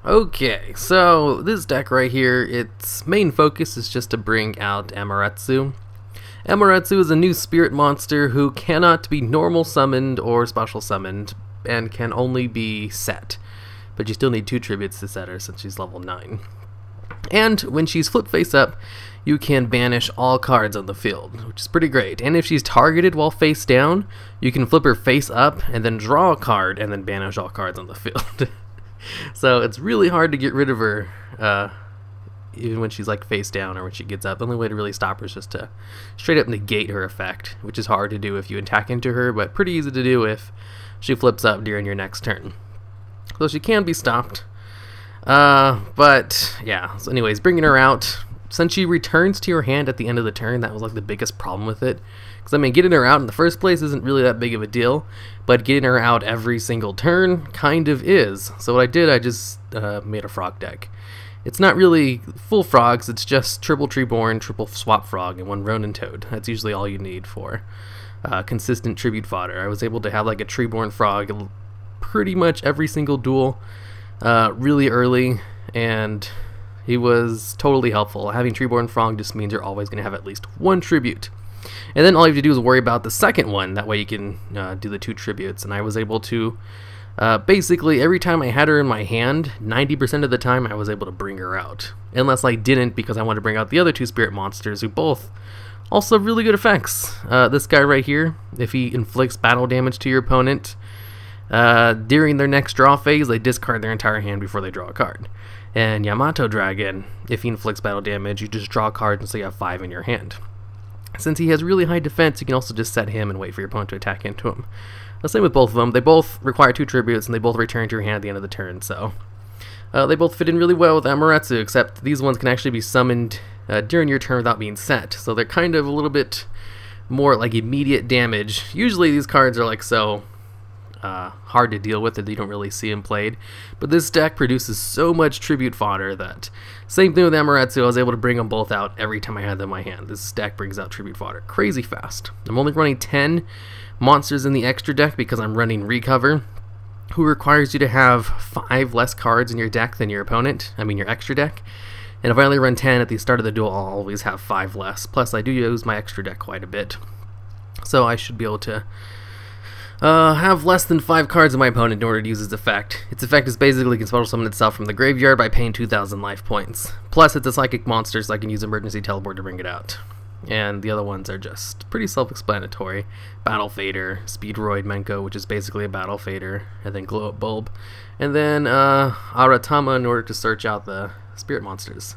Okay, so this deck right here, its main focus is just to bring out Amaterasu. Amaterasu is a new spirit monster who cannot be normal summoned or special summoned, and can only be set. But you still need 2 tributes to set her since she's level 9. And when she's flipped face up, you can banish all cards on the field, which is pretty great. And if she's targeted while face down, you can flip her face up and then draw a card and then banish all cards on the field. So it's really hard to get rid of her, even when she's like face down or when she gets up. The only way to really stop her is just to straight up negate her effect, which is hard to do if you attack into her, but pretty easy to do if she flips up during your next turn. So she can be stopped. But yeah, so anyways, bringing her out, since she returns to your hand at the end of the turn, that was like the biggest problem with it. Because I mean, getting her out in the first place isn't really that big of a deal, but getting her out every single turn kind of is. So what I did, I just made a frog deck. It's not really full frogs, it's just triple Treeborn, triple swap frog, and 1 Ronin Toad. That's usually all you need for consistent tribute fodder. I was able to have like a Treeborn frog pretty much every single duel really early, and he was totally helpful. Having Treeborn frog just means you're always going to have at least 1 tribute. And then all you have to do is worry about the second one, that way you can do the 2 tributes. And I was able to, basically every time I had her in my hand, 90% of the time I was able to bring her out. Unless I didn't, because I wanted to bring out the other 2 spirit monsters who both also have really good effects. This guy right here, if he inflicts battle damage to your opponent, during their next draw phase, they discard their entire hand before they draw a card. And Yamato Dragon, if he inflicts battle damage, you just draw a card until you have 5 in your hand. Since he has really high defense, you can also just set him and wait for your opponent to attack into him. The same with both of them. They both require 2 tributes, and they both return to your hand at the end of the turn, so they both fit in really well with Amaterasu, except these ones can actually be summoned during your turn without being set, so they're kind of a little bit more like immediate damage. Usually these cards are like so hard to deal with that you don't really see them played, but this deck produces so much tribute fodder that, same thing with Amaterasu, I was able to bring them both out every time I had them in my hand. This deck brings out tribute fodder crazy fast. I'm only running 10 monsters in the extra deck because I'm running Recover, who requires you to have 5 less cards in your deck than your opponent, I mean your extra deck. And if I only run 10 at the start of the duel, I'll always have 5 less. Plus I do use my extra deck quite a bit, so I should be able to have less than 5 cards in my opponent in order to use its effect. Its effect is basically it can special summon itself from the graveyard by paying 2,000 life points. Plus it's a psychic monster, so I can use emergency teleport to bring it out. And the other ones are just pretty self-explanatory. Battle Fader, Speedroid Menko, which is basically a Battle Fader, and then Glow Up Bulb. And then Aratama in order to search out the spirit monsters.